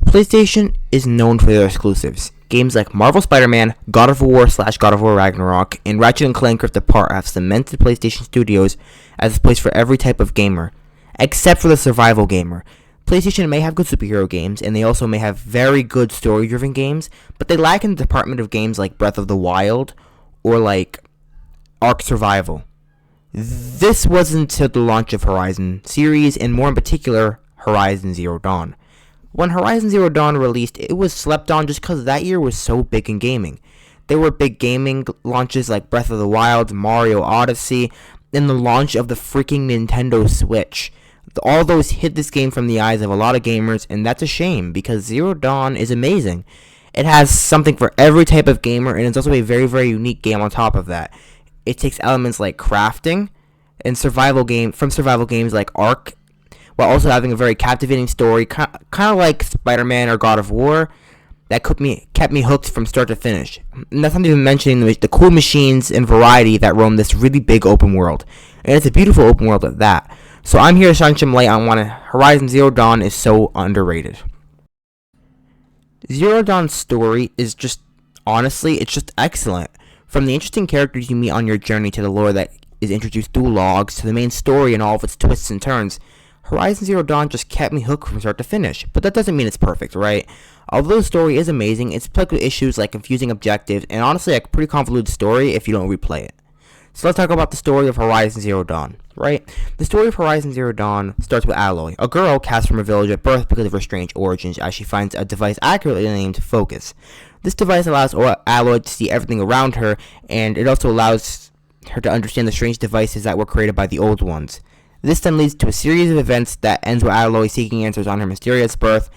PlayStation is known for their exclusives. Games like Marvel Spider-Man, God of War / God of War Ragnarok, and Ratchet & Clank Rift Apart have cemented PlayStation Studios as a place for every type of gamer, except for the survival gamer. PlayStation may have good superhero games, and they also may have very good story-driven games, but they lack in the department of games like Breath of the Wild or like Ark Survival. This wasn't until the launch of Horizon series, and more in particular, Horizon Zero Dawn. When Horizon Zero Dawn released, it was slept on just because that year was so big in gaming. There were big gaming launches like Breath of the Wild, Mario Odyssey, and the launch of the freaking Nintendo Switch. All those hid this game from the eyes of a lot of gamers, and that's a shame because Zero Dawn is amazing. It has something for every type of gamer, and it's also a very, very unique game on top of that. It takes elements like crafting and survival games like Ark, while also having a very captivating story, kind of like Spider-Man or God of War, that kept me hooked from start to finish. And that's not even mentioning the cool machines and variety that roam this really big open world. And it's a beautiful open world at that. So I'm here to shine some light on why Horizon Zero Dawn is so underrated. Zero Dawn's story is it's just excellent. From the interesting characters you meet on your journey to the lore that is introduced through logs to the main story and all of its twists and turns, Horizon Zero Dawn just kept me hooked from start to finish, but that doesn't mean it's perfect, right? Although the story is amazing, it's plagued with issues like confusing objectives, and honestly a pretty convoluted story if you don't replay it. So let's talk about the story of Horizon Zero Dawn, right? The story of Horizon Zero Dawn starts with Aloy, a girl cast from a village at birth because of her strange origins, as she finds a device accurately named Focus. This device allows Aloy to see everything around her, and it also allows her to understand the strange devices that were created by the old ones. This then leads to a series of events that ends with Aloy seeking answers on her mysterious birth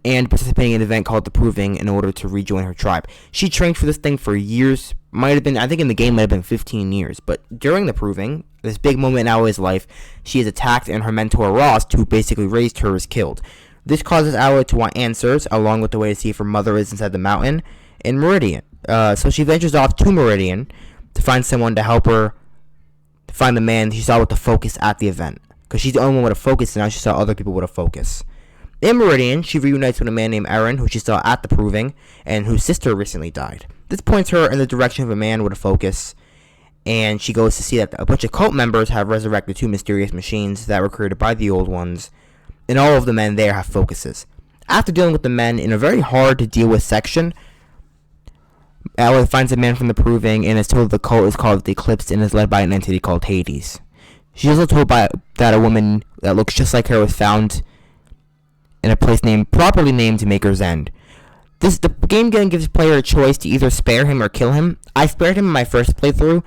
and participating in an event called The Proving in order to rejoin her tribe. She trained for this thing for years, I think in the game might have been 15 years, but during The Proving, this big moment in Aloy's life, she is attacked and her mentor Ross, who basically raised her, is killed. This causes Aloy to want answers, along with the way to see if her mother is inside the mountain, in Meridian. So she ventures off to Meridian to find someone to help her to find the man she saw with the focus at the event. Because she's the only one with a focus, and now she saw other people with a focus. In Meridian, she reunites with a man named Aaron, who she saw at the Proving, and whose sister recently died. This points her in the direction of a man with a focus, and she goes to see that a bunch of cult members have resurrected two mysterious machines that were created by the old ones, and all of the men there have focuses. After dealing with the men in a very hard to deal with section, Aloy finds a man from the Proving and is told the cult is called the Eclipse and is led by an entity called Hades. She's also told that a woman that looks just like her was found in a place properly named Maker's End. The game gives the player a choice to either spare him or kill him. I spared him in my first playthrough,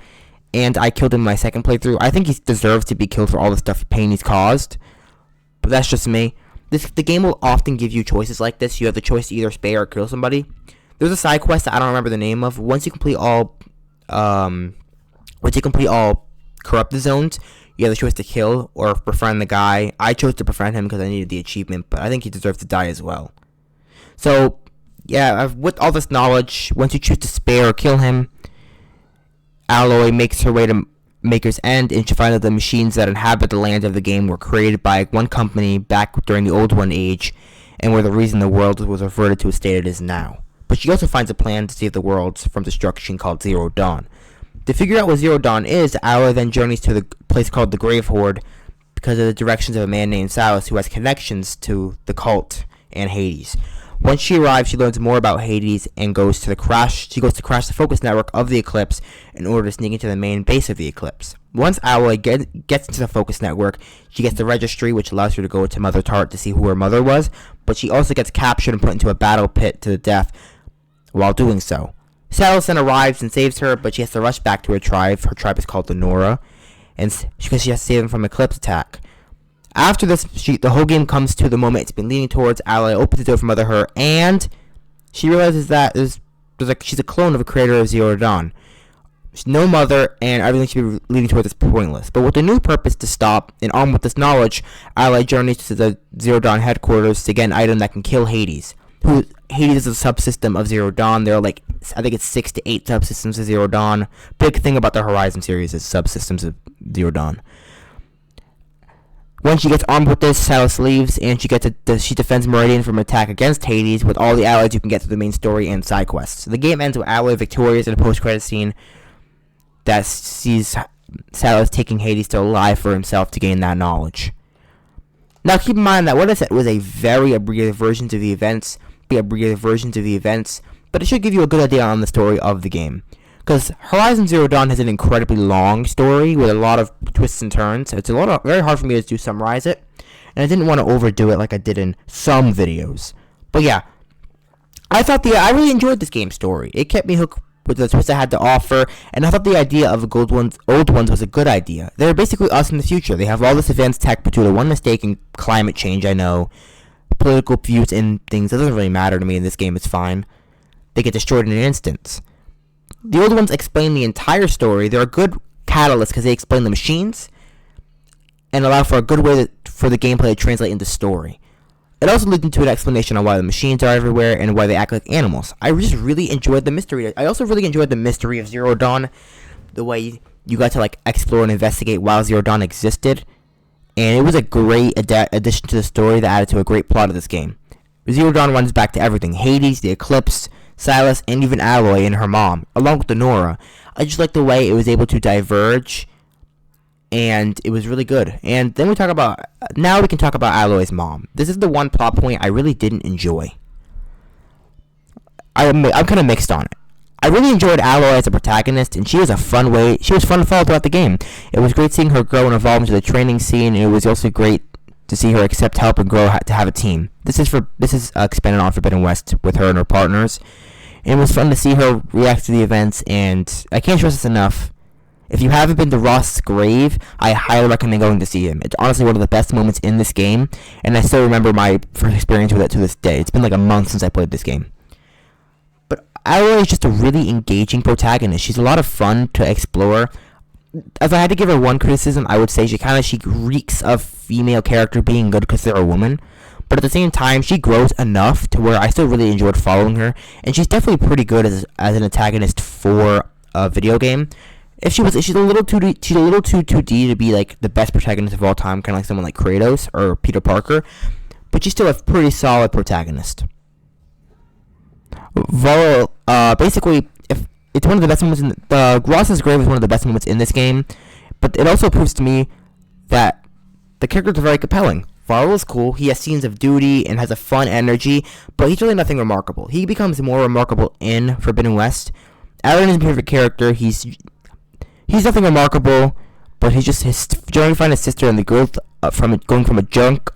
and I killed him in my second playthrough. I think he deserves to be killed for all the pain he's caused, but that's just me. The game will often give you choices like this. You have the choice to either spare or kill somebody. There's a side quest that I don't remember the name of. Once you complete all corrupted zones, you have the choice to kill or befriend the guy. I chose to befriend him because I needed the achievement, but I think he deserves to die as well. So, yeah, with all this knowledge, once you choose to spare or kill him, Aloy makes her way to Maker's End, and she finds that the machines that inhabit the land of the game were created by one company back during the Old One age, and were the reason the world was reverted to a state it is now. But she also finds a plan to save the world from destruction called Zero Dawn. To figure out what Zero Dawn is, Aloy then journeys to the place called the Grave Horde because of the directions of a man named Salus who has connections to the cult and Hades. Once she arrives, she learns more about Hades and goes to crash the focus network of the Eclipse in order to sneak into the main base of the Eclipse. Once Aloy gets into the focus network, she gets the registry, which allows her to go to Mother Tart to see who her mother was, but she also gets captured and put into a battle pit to the death while doing so. Salus then arrives and saves her, but she has to rush back to her tribe. Her tribe is called the Nora, and because she has to save them from Eclipse attack. After this, the whole game comes to the moment it's been leading towards. Aloy opens the door for Mother Her, and she realizes that she's a clone of a creator of Zero Dawn. She's no mother, and everything should be leading towards is pointless. But with the new purpose to stop, and armed with this knowledge, Aloy journeys to the Zero Dawn headquarters to get an item that can kill Hades. Hades is a subsystem of Zero Dawn. There are I think it's 6 to 8 subsystems of Zero Dawn. Big thing about the Horizon series is subsystems of Zero Dawn. When she gets armed with this, Silas leaves, and she defends Meridian from attack against Hades with all the alloys you can get through the main story and side quests. The game ends with Alloy victorious in a post-credit scene that sees Silas taking Hades to alive for himself to gain that knowledge. Now keep in mind that what I said was a very abbreviated version of the events, but it should give you a good idea on the story of the game. Because Horizon Zero Dawn has an incredibly long story with a lot of twists and turns. It's very hard for me to summarize it, and I didn't want to overdo it like I did in some videos. But yeah, I really enjoyed this game's story. It kept me hooked with the twists it had to offer, and I thought the idea of the old ones was a good idea. They're basically us in the future. They have all this advanced tech, but due to one mistake in climate change, I know, political views and things, it doesn't really matter to me in this game, it's fine. They get destroyed in an instant. The old ones explain the entire story. They're a good catalyst because they explain the machines and allow for a good way for the gameplay to translate into story. It also leads into an explanation on why the machines are everywhere and why they act like animals. I just really enjoyed the mystery. I also really enjoyed the mystery of Zero Dawn, the way you got to explore and investigate while Zero Dawn existed, and it was a great addition to the story that added to a great plot of this game. Zero Dawn runs back to everything: Hades, the Eclipse, Silas, and even Alloy and her mom, along with the Nora. I just like the way it was able to diverge, and it was really good. And then now we can talk about Alloy's mom. This is the one plot point I really didn't enjoy. I'm kind of mixed on it. I really enjoyed Alloy as a protagonist, and she was fun to follow throughout the game. It was great seeing her grow and evolve into the training scene, and it was also great to see her accept help and grow to have a team. This is expanded on Forbidden West with her and her partners. And it was fun to see her react to the events, and I can't stress this enough. If you haven't been to Ross's grave, I highly recommend going to see him. It's honestly one of the best moments in this game, and I still remember my first experience with it to this day. It's been like a month since I played this game. But Alloy is just a really engaging protagonist. She's a lot of fun to explore. If I had to give her one criticism, I would say she reeks of female character being good because they're a woman. But at the same time, she grows enough to where I still really enjoyed following her, and she's definitely pretty good as an antagonist for a video game. She's a little too 2D to be like the best protagonist of all time, kind of like someone like Kratos or Peter Parker, but she's still a pretty solid protagonist. Basically, if it's one of the best moments Ross's grave is one of the best moments in this game, but it also proves to me that the characters are very compelling. Varl is cool, he has scenes of duty and has a fun energy, but he's really nothing remarkable. He becomes more remarkable in Forbidden West. Aaron is my favorite character. He's nothing remarkable, but his journey to find his sister and the growth from going from a drunk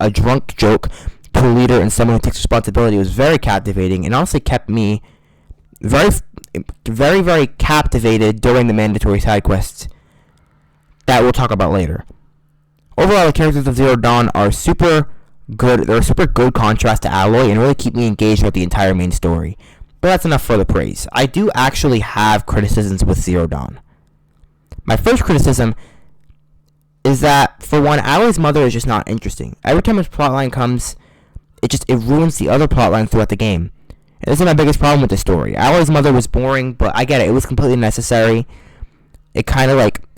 joke to a leader and someone who takes responsibility was very captivating, and honestly kept me very, very, very captivated during the mandatory side quests that we'll talk about later. Overall, the characters of Zero Dawn are super good. They're a super good contrast to Alloy and really keep me engaged with the entire main story. But that's enough for the praise. I do actually have criticisms with Zero Dawn. My first criticism is that, for one, Alloy's mother is just not interesting. Every time his plotline comes, it ruins the other plotline throughout the game. And this is my biggest problem with the story. Alloy's mother was boring, but I get it. It was completely necessary. It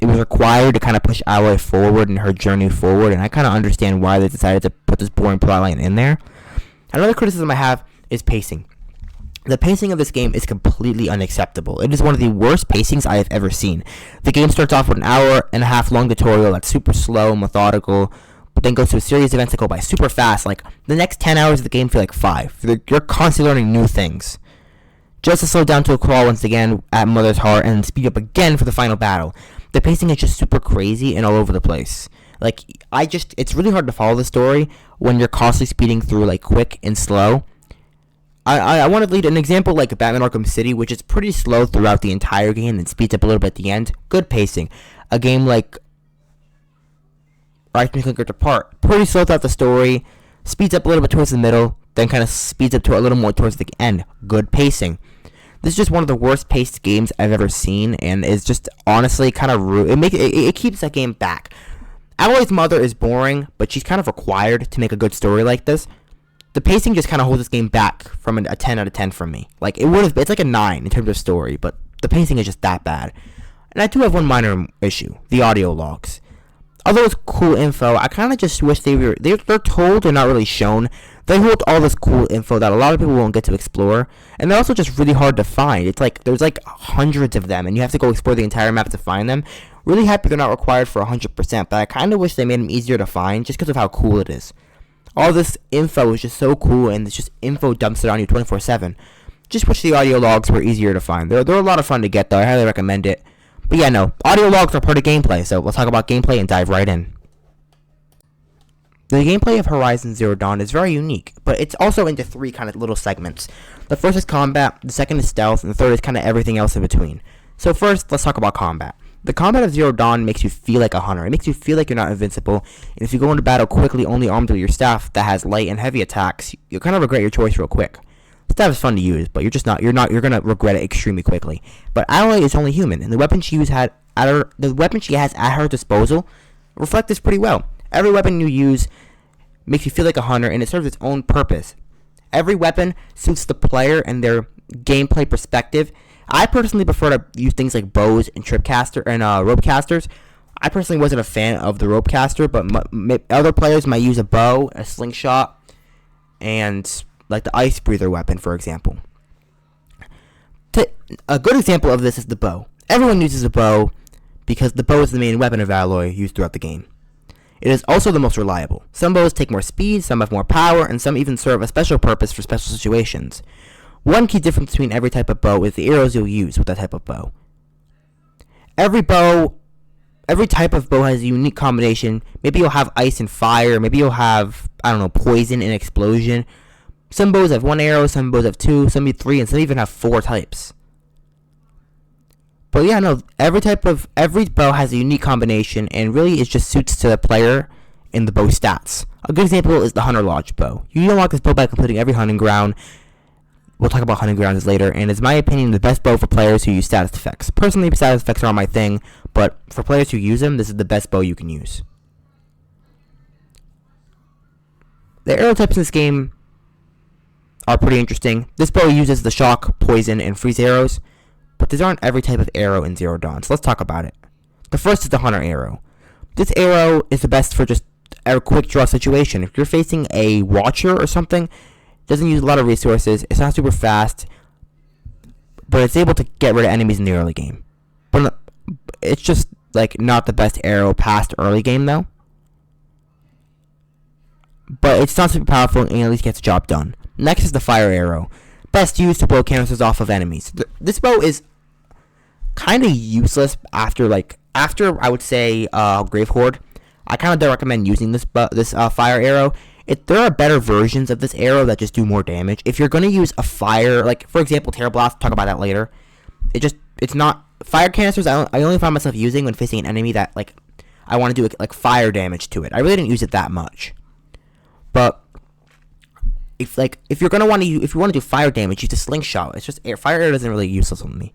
was required to kind of push Alloy forward and her journey forward, and I kind of understand why they decided to put this boring plotline in there. Another criticism I have is pacing. The pacing of this game is completely unacceptable. It is one of the worst pacings I have ever seen. The game starts off with an hour-and-a-half long tutorial that's super slow and methodical, but then goes to a series of events that go by super fast. Like, the next 10 hours of the game feel like 5. You're constantly learning new things. Just to slow down to a crawl once again at Mother's Heart and speed up again for the final battle. The pacing is just super crazy and all over the place. It's really hard to follow the story when you're constantly speeding through quick and slow. I want to lead an example like Batman Arkham City, which is pretty slow throughout the entire game and speeds up a little bit at the end. Good pacing. A game like Rise and Clank Apart, pretty slow throughout the story, speeds up a little bit towards the middle, then kind of speeds up to a little more towards the end. Good pacing. This is just one of the worst paced games I've ever seen, and is just honestly kind of rude. It keeps that game back. Alloy's mother is boring, but she's kind of required to make a good story like this. The pacing just kind of holds this game back from a 10 out of 10 from me. It's like a 9 in terms of story, but the pacing is just that bad. And I do have one minor issue: the audio logs. although it's cool info, I kind of just wish they're told and not really shown. They hold all this cool info that a lot of people won't get to explore, and they're also just really hard to find. It's like there's like hundreds of them, and you have to go explore the entire map to find them. Really happy they're not required for 100%, but I kind of wish they made them easier to find just because of how cool it is. All this info is just so cool, and it's just info dumps it on you 24/7. Just wish the audio logs were easier to find. They're a lot of fun to get, though. I highly recommend it. But yeah, no, audio logs are part of gameplay, so let's talk about gameplay and dive right in. The gameplay of Horizon Zero Dawn is very unique, but it's also into three kind of little segments. The first is combat, the second is stealth, and the third is kind of everything else in between. So first, let's talk about combat. The combat of Zero Dawn makes you feel like a hunter. It makes you feel like you're not invincible, and if you go into battle quickly only armed with your staff that has light and heavy attacks, you'll kind of regret your choice real quick. The staff is fun to use, but you're gonna regret it extremely quickly. But Aloy is only human, and the weapon she has at her disposal reflect this pretty well. Every weapon you use makes you feel like a hunter, and it serves its own purpose. Every weapon suits the player and their gameplay perspective. I personally prefer to use things like bows and rope casters. I personally wasn't a fan of the rope caster, but other players might use a bow, a slingshot, and like the ice breather weapon, for example. A good example of this is the bow. Everyone uses a bow because the bow is the main weapon of Aloy used throughout the game. It is also the most reliable. Some bows take more speed, some have more power, and some even serve a special purpose for special situations. One key difference between every type of bow is the arrows you'll use with that type of bow. Every type of bow has a unique combination. Maybe you'll have ice and fire, maybe you'll have, poison and explosion. Some bows have one arrow, some bows have two, some have three, and some even have 4 types. But yeah, no, every bow has a unique combination, and really it just suits to the player and the bow stats. A good example is the Hunter Lodge bow. You unlock this bow by completing every hunting ground. We'll talk about hunting grounds later, and it's my opinion the best bow for players who use status effects. Personally, status effects are my thing, but for players who use them, this is the best bow you can use. The arrow types in this game are pretty interesting. This bow uses the shock, poison, and freeze arrows, but these aren't every type of arrow in Zero Dawn, so let's talk about it. The first is the Hunter Arrow. This arrow is the best for just a quick draw situation. If you're facing a Watcher or something, it doesn't use a lot of resources, it's not super fast, but it's able to get rid of enemies in the early game. But it's just like not the best arrow past early game though. But it's not super powerful and at least gets the job done. Next is the Fire Arrow. Best used to blow canisters off of enemies. This bow is kind of useless after I would say Grave Horde. I kind of don't recommend using this Fire Arrow. There are better versions of this arrow that just do more damage. If you're going to use a fire, like for example Terror Blast, talk about that later. It's not fire canisters. I only find myself using when facing an enemy that I want to do like fire damage to it. I really didn't use it that much. But if you want to do fire damage, use a slingshot. It's just fire arrow doesn't really useless on me.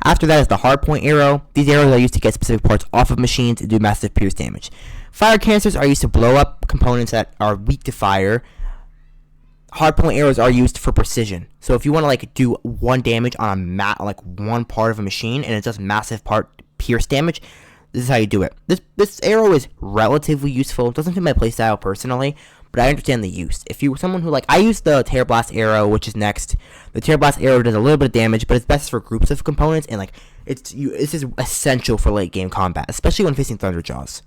After that is the hardpoint arrow. These arrows are used to get specific parts off of machines and do massive pierce damage. Fire canisters are used to blow up components that are weak to fire. Hardpoint arrows are used for precision. So if you want to do 1 damage on one part of a machine and it does massive pierce damage, this is how you do it. This arrow is relatively useful. It doesn't fit my playstyle personally, but I understand the use. If you're someone who I use the Terror Blast arrow, which is next. The Terror Blast arrow does a little bit of damage, but it's best for groups of components, and this is essential for late game combat, especially when facing Thunderjaws.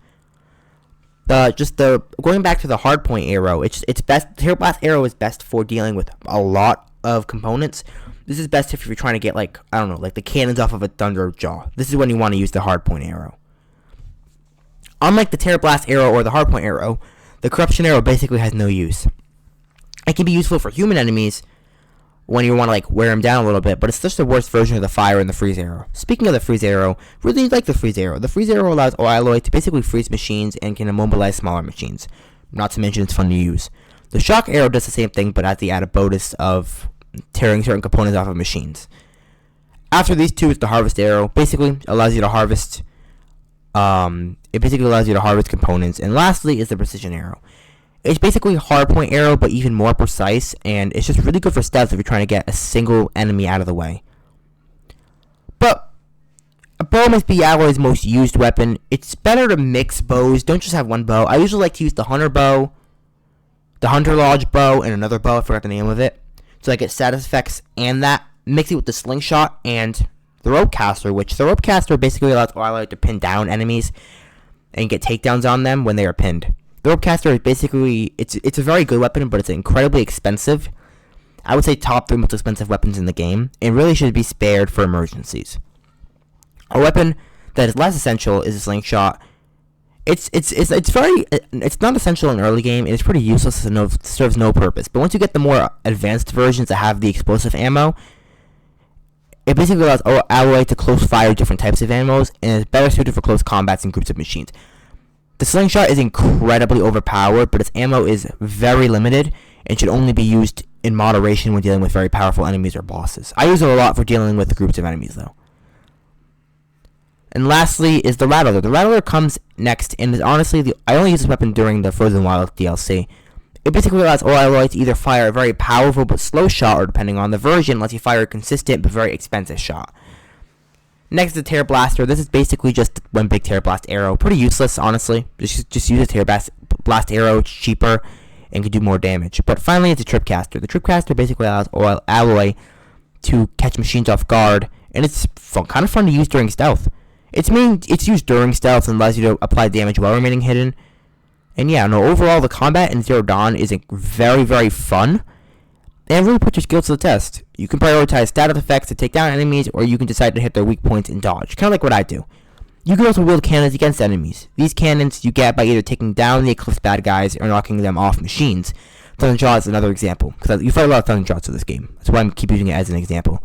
Going back to the hardpoint arrow, it's best. Terror Blast arrow is best for dealing with a lot of components. This is best if you're trying to get the cannons off of a Thunderjaw. This is when you want to use the hardpoint arrow. Unlike the Terror Blast arrow or the hardpoint arrow, the Corruption arrow basically has no use. It can be useful for human enemies when you want to wear them down a little bit, but it's just the worst version of the fire and the freeze arrow. Speaking of the freeze arrow, really like the freeze arrow. The freeze arrow allows Aloy to basically freeze machines and can immobilize smaller machines. Not to mention it's fun to use. The shock arrow does the same thing, but has the added bonus of tearing certain components off of machines. After these two is the harvest arrow. Basically allows you to harvest components. And lastly is the precision arrow. It's basically a hardpoint arrow, but even more precise, and it's just really good for stealth if you're trying to get a single enemy out of the way. But A bow must be Alloy's most used weapon. It's better to mix bows. Don't just have one bow. I usually like to use the Hunter bow, the Hunter Lodge bow, and another bow. I forgot the name of it. So I get status effects and that. Mix it with the Slingshot and the Ropecaster, which the Ropecaster basically allows Ally to pin down enemies and get takedowns on them when they are pinned. The Ropecaster is basically, it's a very good weapon, but it's incredibly expensive. I would say top 3 most expensive weapons in the game, and really should be spared for emergencies. A weapon that is less essential is a Slingshot. It's not essential in early game. It's pretty useless and serves no purpose. But once you get the more advanced versions that have the explosive ammo, it basically allows Alloy to close fire different types of ammos and is better suited for close combats and groups of machines. The Slingshot is incredibly overpowered, but its ammo is very limited and should only be used in moderation when dealing with very powerful enemies or bosses. I use it a lot for dealing with groups of enemies, though. And lastly is the Rattler. The Rattler comes next, and is honestly, I only use this weapon during the Frozen Wild DLC. It basically allows Alloy to either fire a very powerful but slow shot, or depending on the version, lets you fire a consistent but very expensive shot. Next is the Tear Blaster. This is basically just one big Tear Blast arrow. Pretty useless, honestly. Just use a Tear Blast arrow. It's cheaper and can do more damage. But finally, it's a Tripcaster. The Tripcaster basically allows Alloy to catch machines off guard, and it's kind of fun to use during stealth. It's used during stealth and allows you to apply damage while remaining hidden. And yeah, no, overall, the combat in Zero Dawn is very, very fun, and really puts your skills to the test. You can prioritize status effects to take down enemies, or you can decide to hit their weak points and dodge, kind of like what I do. You can also wield cannons against enemies. These cannons you get by either taking down the Eclipse bad guys or knocking them off machines. Thunderjaw is another example, because you fight a lot of Thunderjaws in this game. That's why I keep using it as an example.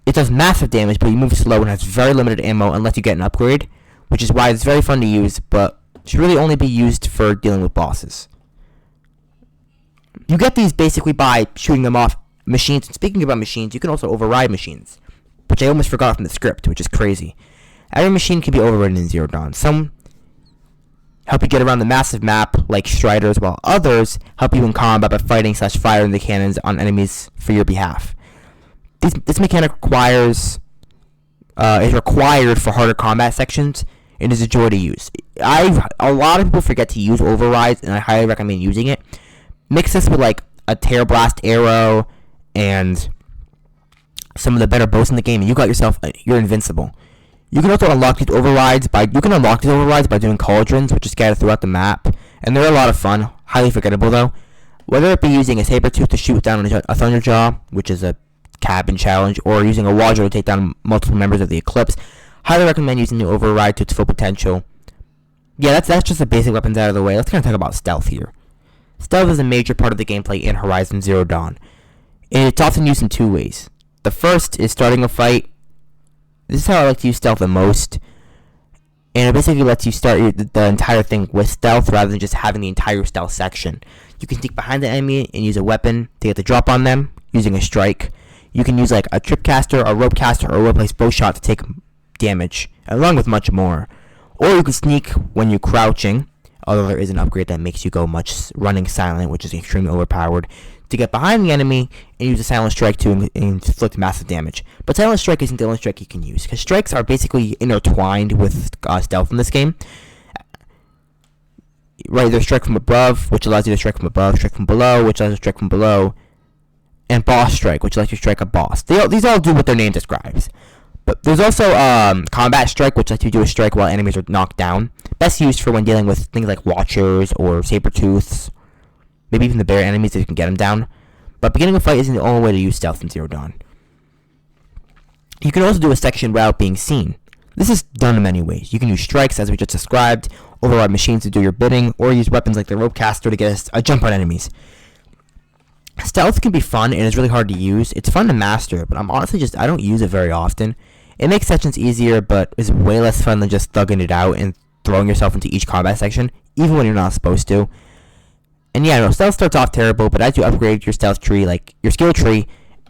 It does massive damage, but you move slow and has very limited ammo unless you get an upgrade, which is why it's very fun to use, but should really only be used for dealing with bosses. You get these basically by shooting them off machines. And speaking about machines, you can also override machines, which I almost forgot from the script, which is crazy. Every machine can be overridden in Zero Dawn. Some help you get around the massive map, like Striders, while others help you in combat by fighting/firing the cannons on enemies for your behalf. This mechanic is required for harder combat sections, and is a joy to use. A lot of people forget to use overrides, and I highly recommend using it. Mix this with like a Tear Blast arrow and some of the better bows in the game, and you're invincible. You can also unlock these overrides by doing cauldrons, which are scattered throughout the map, and they're a lot of fun. Highly forgettable though. Whether it be using a Sabertooth to shoot down a Thunderjaw, which is a cabin challenge, or using a Wadger to take down multiple members of the Eclipse, highly recommend using the override to its full potential. Yeah, that's just the basic weapons out of the way. Let's kind of talk about stealth here. Stealth is a major part of the gameplay in Horizon Zero Dawn, and it's often used in 2 ways. The first is starting a fight. This is how I like to use stealth the most, and it basically lets you start the entire thing with stealth rather than just having the entire stealth section. You can sneak behind the enemy and use a weapon to get the drop on them using a strike. You can use like a Tripcaster, a Ropecaster, or a well-placed bow shot to take damage, along with much more. Or you can sneak when you're crouching, although there is an upgrade that makes you go much running silent, which is extremely overpowered, to get behind the enemy and use a Silent Strike to inflict massive damage. But Silent Strike isn't the only strike you can use, because strikes are basically intertwined with stealth in this game. Right, there's strike from above, which allows you to strike from above, strike from below, which allows you to strike from below, and boss strike, which lets you strike a boss. These all do what their name describes. But there's also combat strike, which lets you do a strike while enemies are knocked down. Best used for when dealing with things like Watchers or Sabertooths, maybe even the bear enemies if you can get them down. But beginning a fight isn't the only way to use stealth in Zero Dawn. You can also do a section without being seen. This is done in many ways. You can use strikes, as we just described, override machines to do your bidding, or use weapons like the Ropecaster to get a jump on enemies. Stealth can be fun and it's really hard to use. It's fun to master, but I don't use it very often. It makes sections easier, but is way less fun than just thugging it out and throwing yourself into each combat section, even when you're not supposed to. And yeah, no, stealth starts off terrible, but as you upgrade your stealth tree, like your skill tree,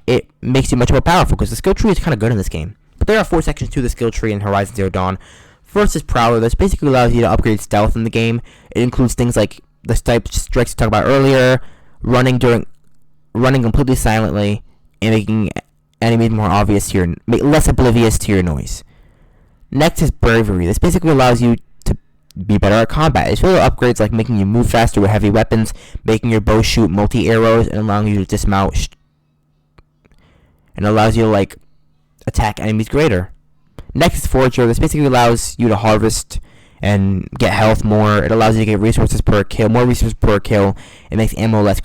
it makes you much more powerful, because the skill tree is kind of good in this game. But there are 4 sections to the skill tree in Horizon Zero Dawn. First is Prowler. This basically allows you to upgrade stealth in the game. It includes things like the type strikes we talked about earlier, running completely silently, and making enemies more obvious to less oblivious to your noise. Next is bravery. This basically allows you to be better at combat. It's really upgrades like making you move faster with heavy weapons, making your bow shoot multi-arrows, and allowing you to dismount, and allows you to like attack enemies greater. Next is forager. This basically allows you to harvest and get health more. It allows you to get resources per kill, more resources per kill. It makes ammo less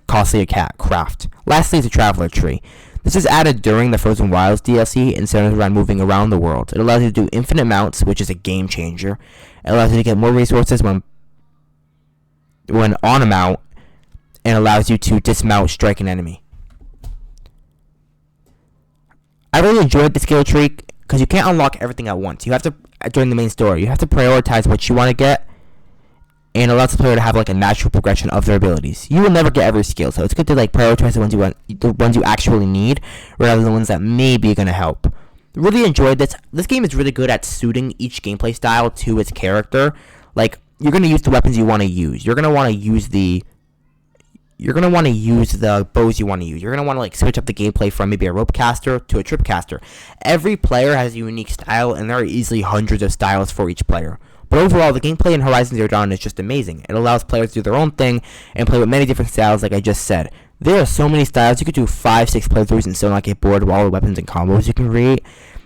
costly to craft. Lastly is the traveler tree. This is added during the Frozen Wilds DLC and centers around moving around the world. It allows you to do infinite mounts, which is a game changer. It allows you to get more resources when on a mount, and allows you to dismount, strike an enemy. I really enjoyed the skill tree because you can't unlock everything at once. You have to, during the main story, you have to prioritize what you want to get, and it allows the player to have like a natural progression of their abilities. You will never get every skill, so it's good to like prioritize the ones you actually need, rather than the ones that may be gonna help. Really enjoyed this. This game is really good at suiting each gameplay style to its character. Like, you're gonna use the weapons you want to use. You're gonna want to use the bows you want to use. You're gonna want to like switch up the gameplay from maybe a rope caster to a trip caster. Every player has a unique style, and there are easily hundreds of styles for each player. But overall, the gameplay in Horizon Zero Dawn is just amazing. It allows players to do their own thing and play with many different styles, like I just said. There are so many styles. You could do 5-6 playthroughs and still not get bored of all the weapons and combos you can create.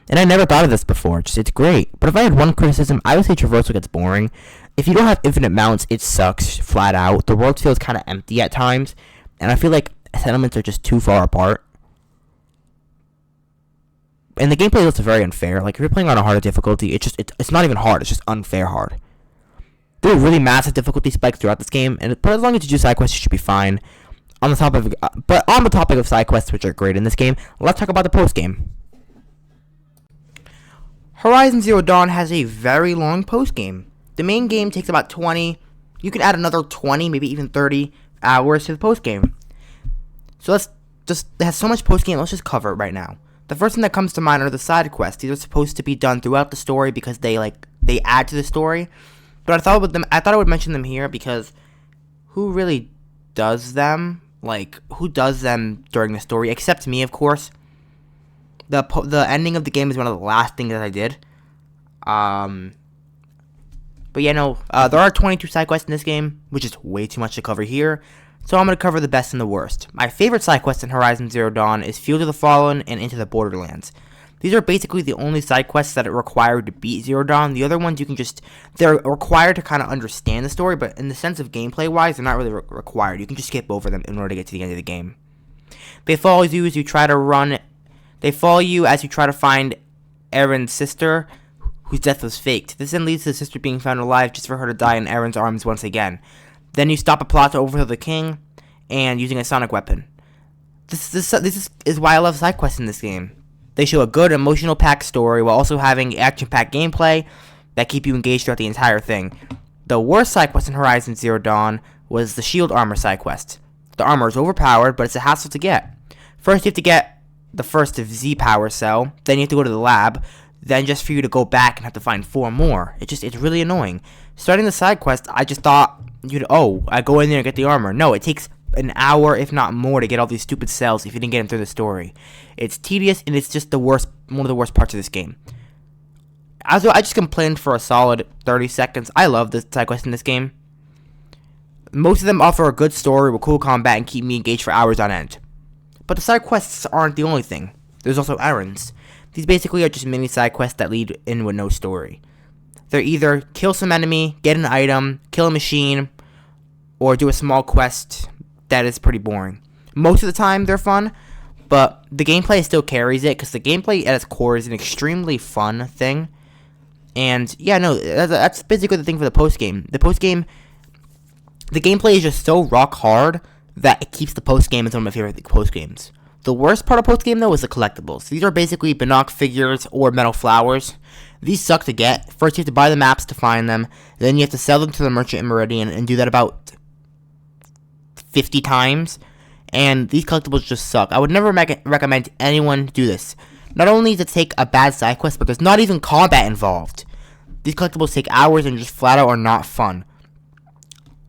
And I never thought of this before. It's great. But if I had one criticism, I would say traversal gets boring. If you don't have infinite mounts, it sucks flat out. The world feels kind of empty at times, and I feel like settlements are just too far apart. And the gameplay looks very unfair. Like, if you're playing on a harder difficulty, it's not even hard. It's just unfair hard. There are really massive difficulty spikes throughout this game, but as long as you do side quests, you should be fine. On the topic of side quests, which are great in this game, let's talk about the post game. Horizon Zero Dawn has a very long post game. The main game takes about 20. You can add another 20, maybe even 30 hours to the post game. So it has so much post game. Let's just cover it right now. The first thing that comes to mind are the side quests. These are supposed to be done throughout the story because they add to the story. But I thought I would mention them here because who really does them? Like, who does them during the story? Except me, of course. The ending of the game is one of the last things that I did. But yeah, no, there are 22 side quests in this game, which is way too much to cover here. So I'm going to cover the best and the worst. My favorite side quest in Horizon Zero Dawn is Field of the Fallen and Into the Borderlands. These are basically the only side quests that are required to beat Zero Dawn. The other ones they're required to kind of understand the story, but in the sense of gameplay wise, they're not really required. You can just skip over them in order to get to the end of the game. They follow you as you try to find Erin's sister, whose death was faked. This then leads to the sister being found alive just for her to die in Erin's arms once again. Then you stop a plot to overthrow the king, and using a sonic weapon. This is why I love side quests in this game. They show a good, emotional-packed story while also having action-packed gameplay that keep you engaged throughout the entire thing. The worst side quest in Horizon Zero Dawn was the shield armor side quest. The armor is overpowered, but it's a hassle to get. First, you have to get the first Z power cell, then you have to go to the lab, then just for you to go back and have to find 4 more. It's really annoying. Starting the side quest, I just thought, I go in there and get the armor. No, it takes an hour, if not more, to get all these stupid cells if you didn't get them through the story. It's tedious, and it's just one of the worst parts of this game. I just complained for a solid 30 seconds. I love the side quests in this game. Most of them offer a good story with cool combat and keep me engaged for hours on end. But the side quests aren't the only thing. There's also errands. These basically are just mini side quests that lead in with no story. They're either kill some enemy, get an item, kill a machine, or do a small quest that is pretty boring. Most of the time they're fun, but the gameplay still carries it because the gameplay at its core is an extremely fun thing. And yeah, no, that's basically the thing for the post game. The gameplay is just so rock hard that it keeps the post game as one of my favorite post games. The worst part of post game though is the collectibles. These are basically Binoc figures or metal flowers. These suck to get. First you have to buy the maps to find them, then you have to sell them to the merchant in Meridian and do that about 50 times. And these collectibles just suck. I would never recommend anyone do this. Not only does it take a bad side quest, but there's not even combat involved. These collectibles take hours and just flat out are not fun.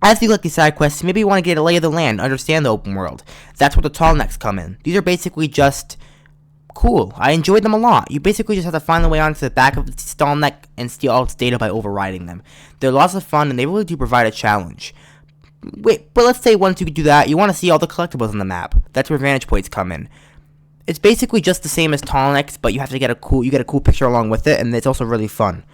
As you like these side quests, maybe you want to get a lay of the land, understand the open world. That's where the tall necks come in. These are basically just cool. I enjoyed them a lot. You basically just have to find the way onto the back of the stall neck and steal all its data by overriding them. They're lots of fun, and they really do provide a challenge. Wait, but let's say once you do that, you want to see all the collectibles on the map. That's where vantage points come in. It's basically just the same as Tallnex, but you have to get a cool picture along with it, and it's also really fun.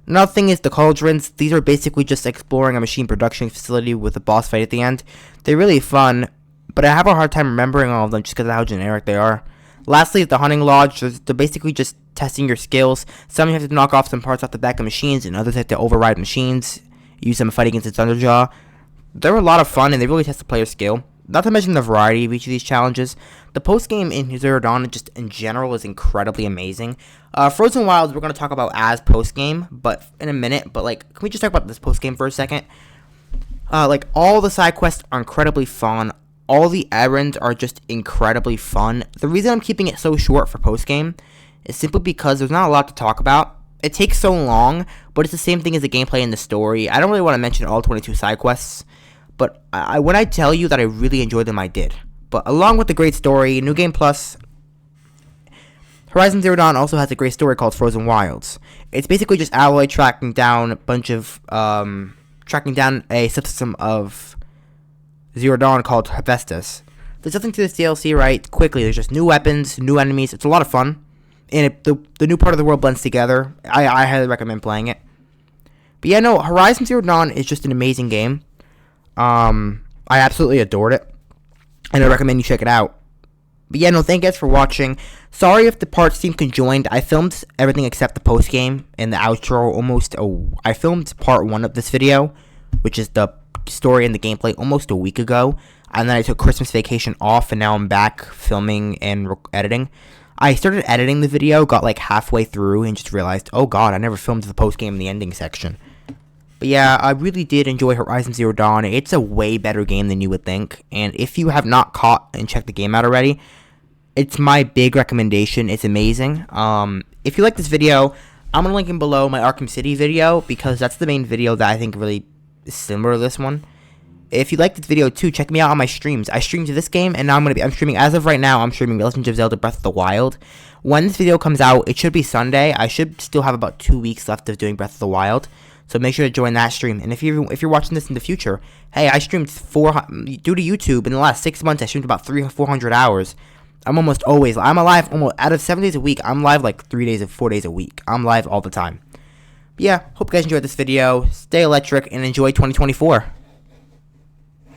Another thing is the cauldrons. These are basically just exploring a machine production facility with a boss fight at the end. They're really fun, but I have a hard time remembering all of them just because of how generic they are. Lastly, the hunting lodge. They're basically just testing your skills. Some you have to knock off some parts off the back of machines, and others have to override machines, use them to fight against its underjaw. They're a lot of fun, and they really test the player's skill. Not to mention the variety of each of these challenges. The post-game in Zero Dawn, just in general, is incredibly amazing. Frozen Wilds, we're going to talk about as post-game, but in a minute. But, can we just talk about this post-game for a second? All the side quests are incredibly fun. All the errands are just incredibly fun. The reason I'm keeping it so short for post-game is simply because there's not a lot to talk about. It takes so long, but it's the same thing as the gameplay and the story. I don't really want to mention all 22 side quests. But when I tell you that I really enjoyed them, I did. But along with the great story, New Game Plus, Horizon Zero Dawn also has a great story called Frozen Wilds. It's basically just Alloy tracking down a subsystem of Zero Dawn called Hephaestus. There's nothing to this DLC, right? Quickly, there's just new weapons, new enemies. It's a lot of fun. And the new part of the world blends together. I highly recommend playing it. But yeah, no, Horizon Zero Dawn is just an amazing game. I absolutely adored it, and I recommend you check it out. But yeah, no, thank you guys for watching. Sorry if the parts seem conjoined. I filmed everything except the post game and the outro I filmed part 1 of this video, which is the story and the gameplay, almost a week ago, and then I took Christmas vacation off, and now I'm back filming and editing. I started editing the video, got halfway through, and just realized, oh god, I never filmed the post game in the ending section. But yeah, I really did enjoy Horizon Zero Dawn. It's a way better game than you would think. And if you have not caught and checked the game out already, it's my big recommendation. It's amazing. If you like this video, I'm going to link in below my Arkham City video, because that's the main video that I think really is similar to this one. If you like this video too, check me out on my streams. I streamed this game, and now I'm streaming, as of right now, I'm streaming Legend of Zelda Breath of the Wild. When this video comes out, it should be Sunday. I should still have about 2 weeks left of doing Breath of the Wild. So make sure to join that stream. And if you're watching this in the future, hey, I streamed due to YouTube in the last 6 months. I streamed about 300 or 400 hours. I'm alive almost out of 7 days a week. I'm live 4 days a week. I'm live all the time. But yeah, hope you guys enjoyed this video. Stay electric and enjoy 2024.